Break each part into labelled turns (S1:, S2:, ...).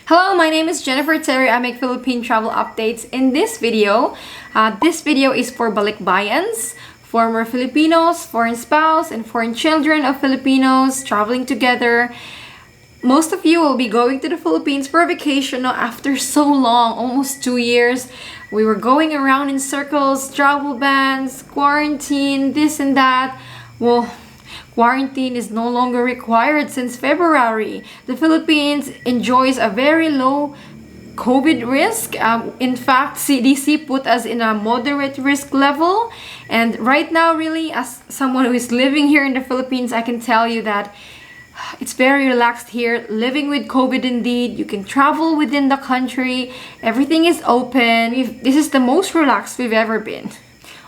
S1: Hello, my name is Jennifer Terri. I make Philippine Travel Updates. In this video is for balikbayans, former Filipinos, foreign spouse, and foreign children of Filipinos traveling together. Most of you will be going to the Philippines for a vacation after so long, almost 2 years. We were going around in circles, travel bans, quarantine, this and that. Well, quarantine is no longer required since February. The Philippines enjoys a very low COVID risk. In fact, CDC put us in a moderate risk level. And right now, really, as someone who is living here in the Philippines, I can tell you that it's very relaxed here, living with COVID indeed. You can travel within the country. Everything is open. This is the most relaxed we've ever been.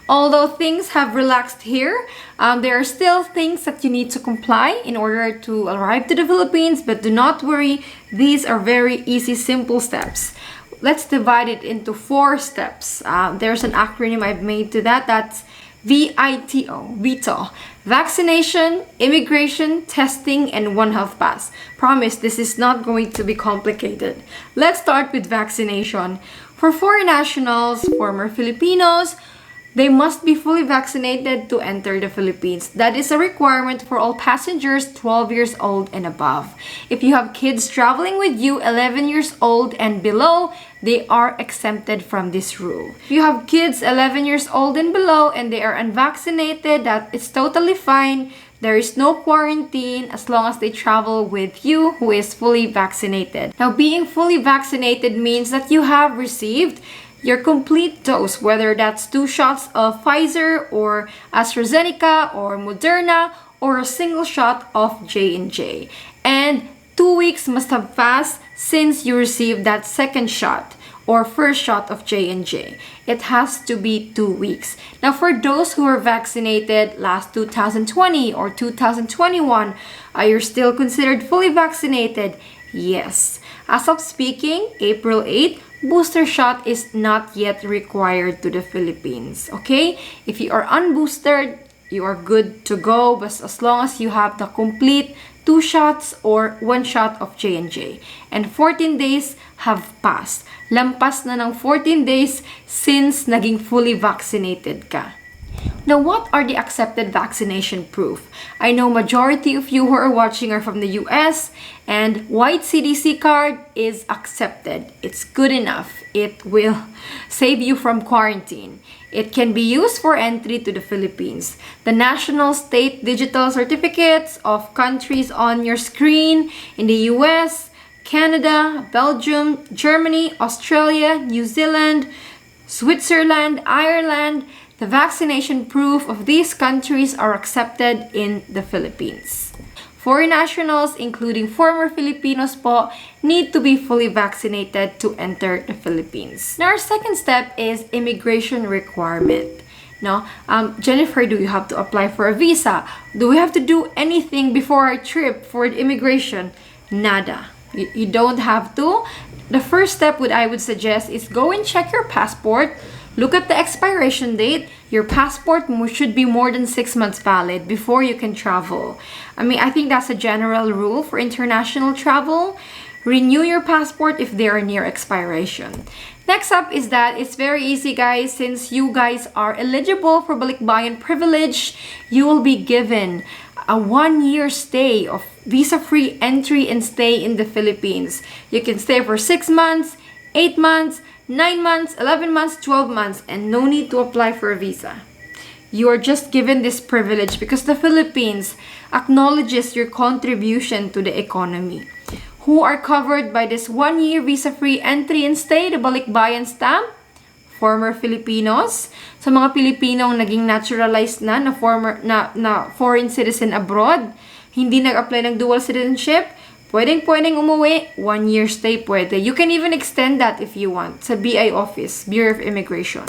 S1: Although things have relaxed here, there are still things that you need to comply in order to arrive to the Philippines, but do not worry, these are very easy, simple steps. Let's divide it into 4 steps. There's an acronym I've made to that. That's VITO, VITO. Vaccination, immigration, testing, and One Health Pass. Promise, this is not going to be complicated. Let's start with vaccination. For foreign nationals, former Filipinos, they must be fully vaccinated to enter the Philippines. That is a requirement for all passengers 12 years old and above. If you have kids traveling with you 11 years old and below, they are exempted from this rule. If you have kids 11 years old and below and they are unvaccinated, that is totally fine. There is no quarantine as long as they travel with you who is fully vaccinated. Now, being fully vaccinated means that you have received your complete dose, whether that's 2 shots of Pfizer or AstraZeneca or Moderna or a single shot of J&J. And 2 weeks must have passed since you received that second shot or first shot of J&J. It has to be 2 weeks. Now, for those who are vaccinated last 2020 or 2021, are you still considered fully vaccinated? Yes. As of speaking, April 8, booster shot is not yet required to the Philippines. Okay? If you are unboosted, you are good to go, but as long as you have the complete 2 shots or 1 shot of J&J. And 14 days have passed. Lampas na ng 14 days since naging fully vaccinated ka. Now, what are the accepted vaccination proof? I know majority of you who are watching are from the US, and white CDC card is accepted. It's good enough. It will save you from quarantine. It can be used for entry to the Philippines. The national state digital certificates of countries on your screen in the US, Canada, Belgium, Germany, Australia, New Zealand, Switzerland, Ireland. The vaccination proof of these countries are accepted in the Philippines. Foreign nationals, including former Filipinos po, need to be fully vaccinated to enter the Philippines. Now, our second step is immigration requirement. No, Jennifer, do you have to apply for a visa? Do we have to do anything before our trip for immigration? Nada. You don't have to. The first step I would suggest is go and check your passport. Look at the expiration date. Your passport should be more than 6 months valid before you can travel. I think that's a general rule for international travel. Renew your passport if they are near expiration. Next up is that it's very easy, guys. Since you guys are eligible for balikbayan privilege, you will be given a 1-year stay of visa-free entry and stay in the Philippines. You can stay for 6 months, 8 months, 9 months, 11 months, 12 months, and no need to apply for a visa. You are just given this privilege because the Philippines acknowledges your contribution to the economy. Who are covered by this 1-year visa-free entry and stay, the balikbayan stamp? Former Filipinos. Sa mga Pilipinong naging naturalized na foreign citizen abroad, hindi nag-apply ng dual citizenship, pwedeng umuwi, 1-year stay pwede. You can even extend that if you want sa BI office, Bureau of Immigration.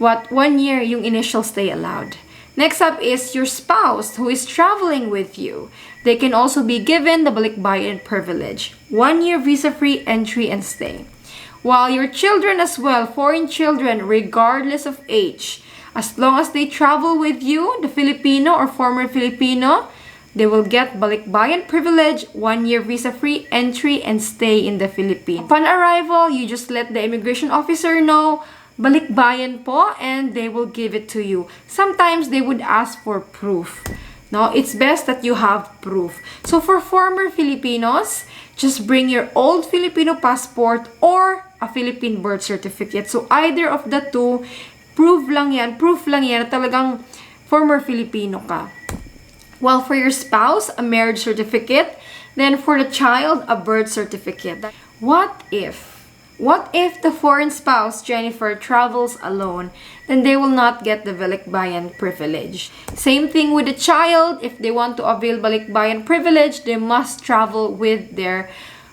S1: 1 year yung initial stay allowed. Next up is your spouse who is traveling with you. They can also be given the balikbayan privilege. 1 year visa-free entry and stay. While your children as well, foreign children, regardless of age, as long as they travel with you, the Filipino or former Filipino, They will get balikbayan privilege, 1-year visa-free entry, and stay in the Philippines. Upon arrival, you just let the immigration officer know, balikbayan po, and they will give it to you. Sometimes they would ask for proof. No, it's best that you have proof. So for former Filipinos, just bring your old Filipino passport or a Philippine birth certificate. So either of the two, proof lang yan na talagang former Filipino ka. While for your spouse, a marriage certificate. Then for the child, a birth certificate. What if the foreign spouse, Jennifer, travels alone? Then they will not get the balikbayan privilege. Same thing with the child. If they want to avail balikbayan privilege, they must travel with their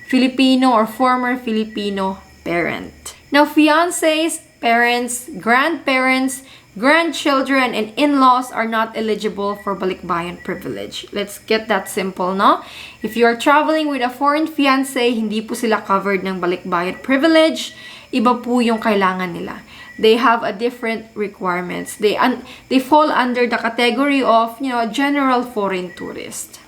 S1: Filipino or former Filipino parent. Now, fiancés, parents, grandparents, grandchildren, and in-laws are not eligible for balikbayan privilege. Let's get that simple, no? If you are traveling with a foreign fiancé, hindi po sila covered ng balikbayan privilege. Iba po yung kailangan nila. They have a different requirements. They fall under the category of, general foreign tourist.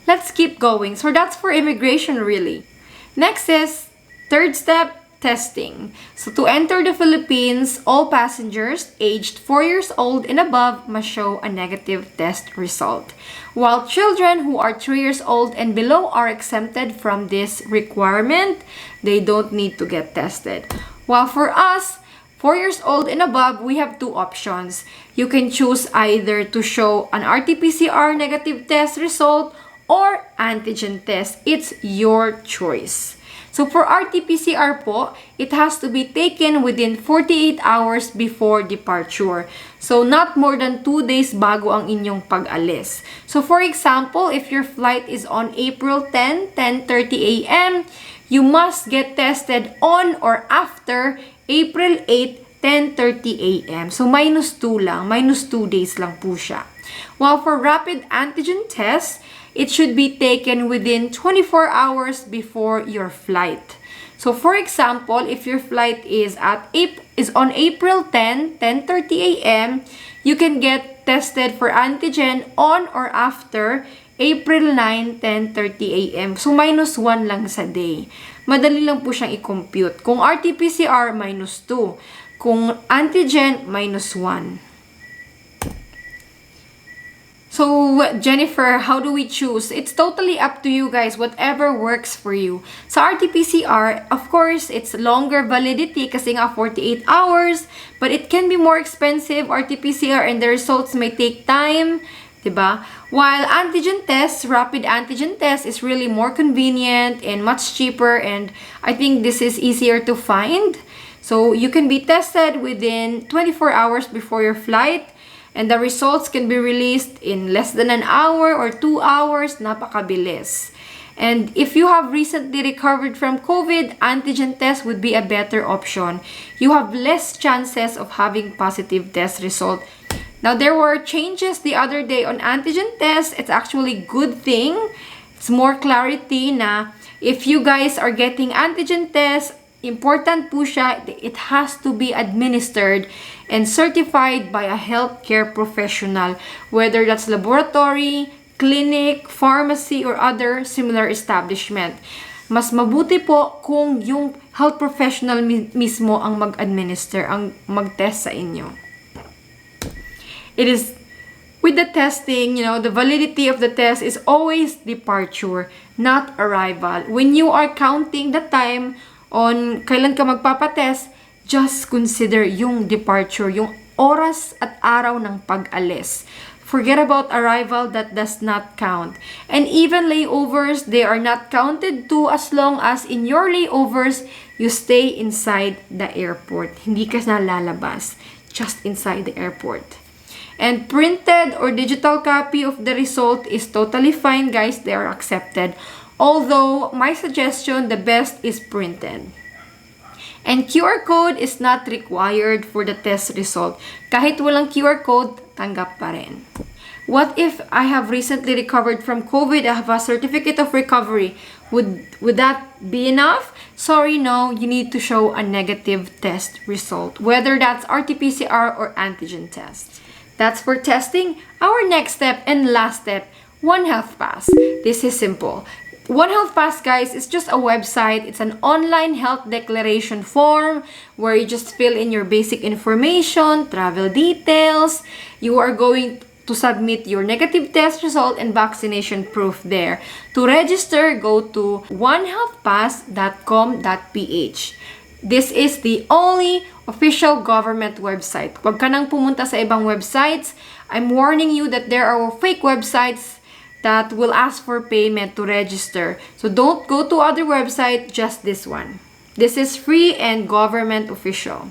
S1: Let's keep going. So that's for immigration, really. Next is third step, testing. So to enter the Philippines, all passengers aged 4 years old and above must show a negative test result, while children who are 3 years old and below are exempted from this requirement. They don't need to get tested. While for us, 4 years old and above, we have two options. You can choose either to show an RT-PCR negative test result or antigen test. It's your choice. So for RT-PCR po, it has to be taken within 48 hours before departure. So not more than 2 days bago ang inyong pag-alis. So for example, if your flight is on April 10, 10:30 a.m., you must get tested on or after April 8, 10:30 a.m. So -2 lang, -2 days lang po siya. While for rapid antigen test, it should be taken within 24 hours before your flight. So for example, if your flight is on April 10, 10:30 a.m., you can get tested for antigen on or after April 9, 10:30 a.m. So -1 lang sa day. Madali lang po siyang i-compute. Kung RT-PCR, -2. Kung antigen, -1. So, Jennifer, how do we choose? It's totally up to you guys, whatever works for you. Sa RT-PCR, of course, it's longer validity kasi nga 48 hours, but it can be more expensive, RT-PCR, and the results may take time, diba? While antigen test, rapid antigen test is really more convenient and much cheaper, and I think this is easier to find. So, you can be tested within 24 hours before your flight, and the results can be released in less than an hour or 2 hours. Napakabilis. And if you have recently recovered from COVID, antigen test would be a better option. You have less chances of having positive test result. Now, there were changes the other day on antigen test. It's actually a good thing. It's more clarity na if you guys are getting antigen test, important po siya, it has to be administered and certified by a healthcare professional, whether that's laboratory, clinic, pharmacy, or other similar establishment. Mas mabuti po kung yung health professional mismo ang mag-administer, ang mag-test sa inyo. It is, with the testing, the validity of the test is always departure, not arrival. When you are counting the time on kailan ka magpapatest, just consider yung departure, yung oras at araw ng pag-alis. Forget about arrival, that does not count. And even layovers, they are not counted too as long as in your layovers, you stay inside the airport. Hindi ka na lalabas, just inside the airport. And printed or digital copy of the result is totally fine, guys. They are accepted. Although, my suggestion, the best is printed. And QR code is not required for the test result. Kahit walang QR code, tanggap pa rin. What if I have recently recovered from COVID? I have a certificate of recovery. Would that be enough? Sorry, no. You need to show a negative test result, whether that's RT-PCR or antigen test. That's for testing. Our next step and last step, One Health Pass. This is simple. One Health Pass, guys, is just a website. It's an online health declaration form where you just fill in your basic information, travel details. You are going to submit your negative test result and vaccination proof there. To register, go to onehealthpass.com.ph. This is the only official government website. Huwag ka nang pumunta sa ibang websites. I'm warning you that there are fake websites that will ask for payment to register. So don't go to other website, just this one. This is free and government official.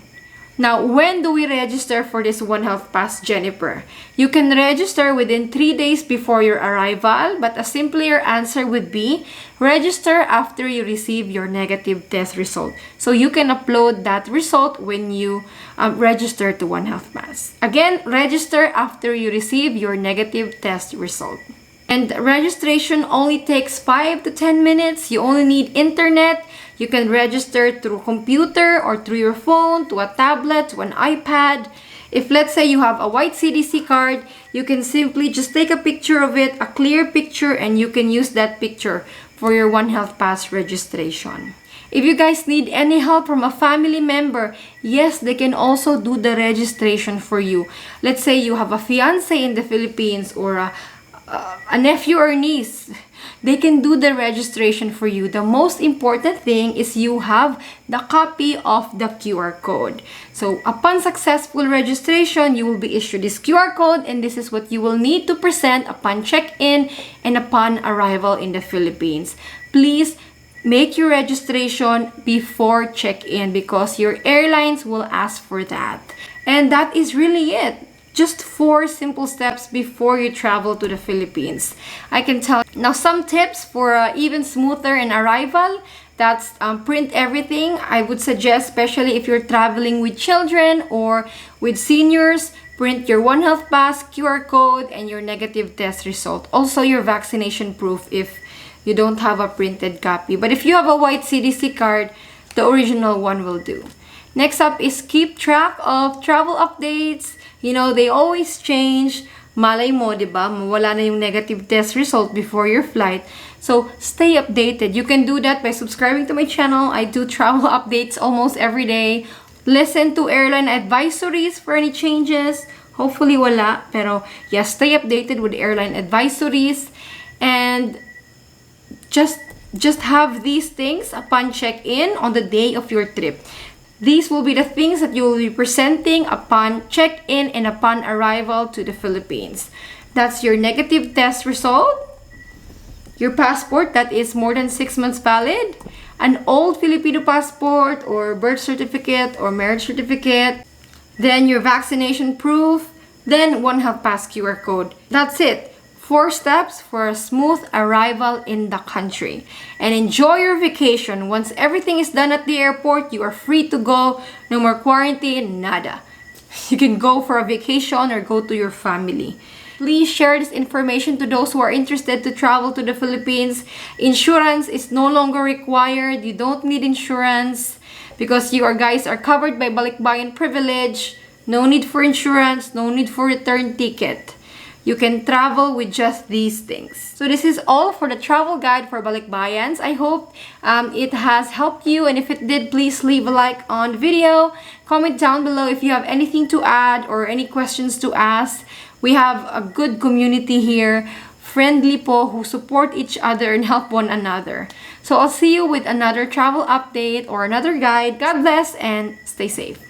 S1: Now, when do we register for this One Health Pass, Jennifer? You can register within 3 days before your arrival, but a simpler answer would be register after you receive your negative test result. So you can upload that result when you register to One Health Pass. Again, register after you receive your negative test result. And registration only takes 5 to 10 minutes. You only need internet. You can register through computer or through your phone, to a tablet, to an iPad. If let's say you have a white CDC card, you can simply just take a picture of it, a clear picture, and you can use that picture for your One Health Pass registration. If you guys need any help from a family member, yes, they can also do the registration for you. Let's say you have a fiance in the Philippines or a nephew or niece. They can do the registration for you. The most important thing is you have the copy of the QR code. So upon successful registration, you will be issued this QR code, and this is what you will need to present upon check-in and upon arrival in the Philippines. Please make your registration before check-in because your airlines will ask for that. And that is really it. Just 4 simple steps before you travel to the Philippines. I can tell. Now, some tips for even smoother an arrival. That's print everything. I would suggest, especially if you're traveling with children or with seniors, print your One Health Pass, QR code, and your negative test result. Also, your vaccination proof if you don't have a printed copy. But if you have a white CDC card, the original one will do. Next up is keep track of travel updates. You know, they always change. Malay mo, diba? Mawala na yung negative test result before your flight. So, stay updated. You can do that by subscribing to my channel. I do travel updates almost every day. Listen to airline advisories for any changes. Hopefully, wala. Pero, yes, stay updated with airline advisories. And just have these things upon check-in on the day of your trip. These will be the things that you will be presenting upon check-in and upon arrival to the Philippines. That's your negative test result, your passport that is more than 6 months valid, an old Filipino passport or birth certificate or marriage certificate, then your vaccination proof, then One Health Pass QR code. That's it. 4 steps for a smooth arrival in the country. And enjoy your vacation. Once everything is done at the airport, you are free to go. No more quarantine, nada. You can go for a vacation or go to your family. Please share this information to those who are interested to travel to the Philippines. Insurance is no longer required. You don't need insurance because you guys are covered by balikbayan privilege. No need for insurance, no need for return ticket. You can travel with just these things. So this is all for the travel guide for Balikbayans. I hope it has helped you, and if it did, please leave a like on the video. Comment down below if you have anything to add or any questions to ask. We have a good community here, friendly po, who support each other and help one another. So I'll see you with another travel update or another guide. God bless and stay safe.